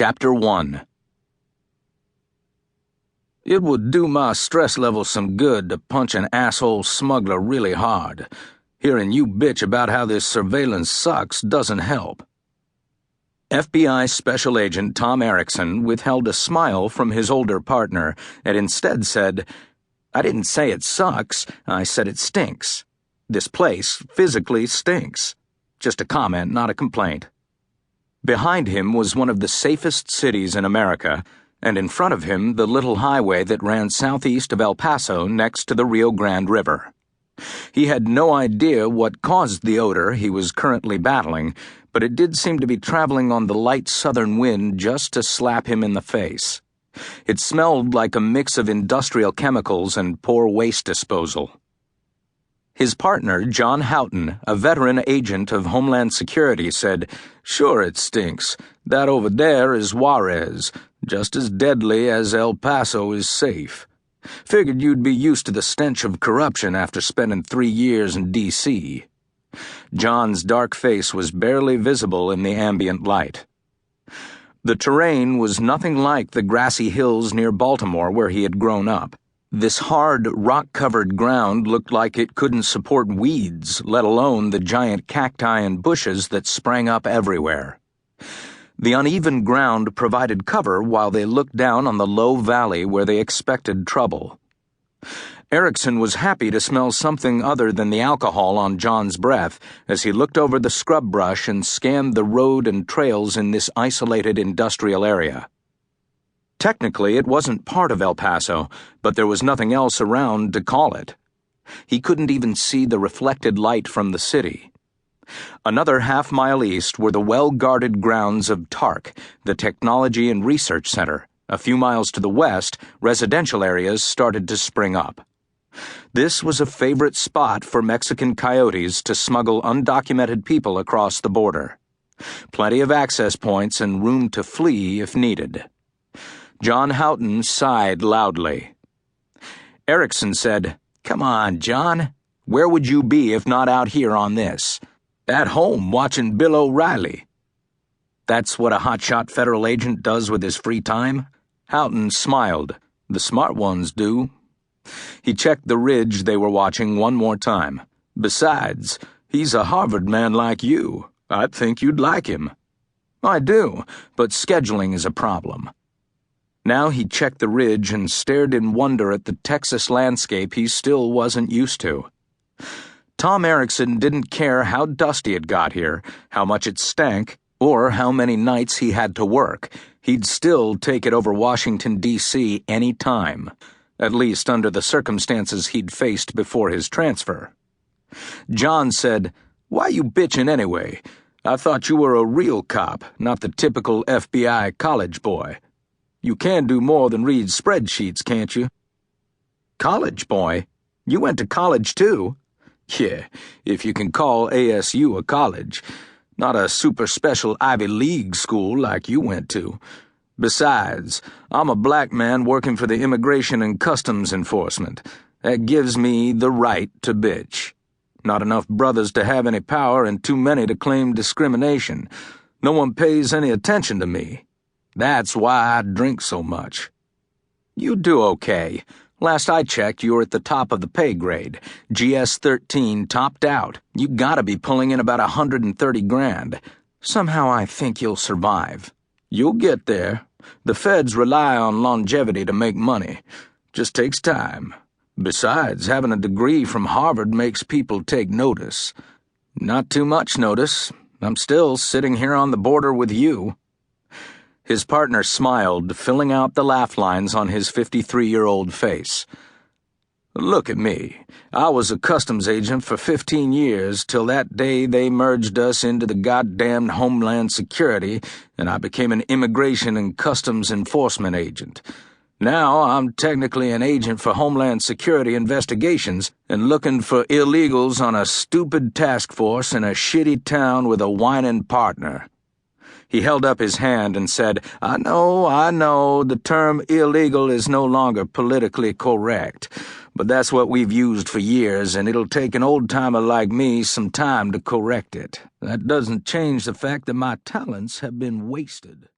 Chapter 1. It would do my stress level some good to punch an asshole smuggler really hard. Hearing you bitch about how this surveillance sucks doesn't help. FBI Special Agent Tom Eriksen withheld a smile from his older partner and instead said, "I didn't say it sucks, I said it stinks. This place physically stinks. Just a comment, not a complaint." Behind him was one of the safest cities in America, and in front of him the little highway that ran southeast of El Paso next to the Rio Grande River. He had no idea what caused the odor he was currently battling, but it did seem to be traveling on the light southern wind just to slap him in the face. It smelled like a mix of industrial chemicals and poor waste disposal. His partner, John Houghton, a veteran agent of Homeland Security, said, "Sure it stinks. That over there is Juarez, just as deadly as El Paso is safe. Figured you'd be used to the stench of corruption after spending 3 years in D.C. John's dark face was barely visible in the ambient light. The terrain was nothing like the grassy hills near Baltimore where he had grown up. This hard, rock-covered ground looked like it couldn't support weeds, let alone the giant cacti and bushes that sprang up everywhere. The uneven ground provided cover while they looked down on the low valley where they expected trouble. Eriksen was happy to smell something other than the alcohol on John's breath as he looked over the scrub brush and scanned the road and trails in this isolated industrial area. Technically, it wasn't part of El Paso, but there was nothing else around to call it. He couldn't even see the reflected light from the city. Another half-mile east were the well-guarded grounds of TARC, the Technology and Research Center. A few miles to the west, residential areas started to spring up. This was a favorite spot for Mexican coyotes to smuggle undocumented people across the border. Plenty of access points and room to flee if needed. John Houghton sighed loudly. Eriksen said, "Come on, John. Where would you be if not out here on this? At home watching Bill O'Reilly." "That's what a hotshot federal agent does with his free time?" Houghton smiled. "The smart ones do." He checked the ridge they were watching one more time. "Besides, he's a Harvard man like you. I think you'd like him." "I do, but scheduling is a problem." Now he checked the ridge and stared in wonder at the Texas landscape he still wasn't used to. Tom Eriksen didn't care how dusty it got here, how much it stank, or how many nights he had to work. He'd still take it over Washington, D.C. any time, at least under the circumstances he'd faced before his transfer. John said, "Why you bitching anyway? I thought you were a real cop, not the typical FBI college boy. You can do more than read spreadsheets, can't you?" "College boy? You went to college too?" "Yeah, if you can call ASU a college. Not a super special Ivy League school like you went to. Besides, I'm a black man working for the Immigration and Customs Enforcement. That gives me the right to bitch. Not enough brothers to have any power and too many to claim discrimination. No one pays any attention to me. That's why I drink so much." "You do okay. Last I checked, you were at the top of the pay grade. GS-13 topped out. You gotta be pulling in about 130 grand. Somehow I think you'll survive." "You'll get there. The feds rely on longevity to make money. Just takes time. Besides, having a degree from Harvard makes people take notice." "Not too much notice. I'm still sitting here on the border with you." His partner smiled, filling out the laugh lines on his 53-year-old face. "Look at me. I was a customs agent for 15 years till that day they merged us into the goddamned Homeland Security and I became an Immigration and Customs Enforcement agent. Now I'm technically an agent for Homeland Security investigations and looking for illegals on a stupid task force in a shitty town with a whining partner." He held up his hand and said, I know, the term illegal is no longer politically correct, but that's what we've used for years, and it'll take an old-timer like me some time to correct it. That doesn't change the fact that my talents have been wasted."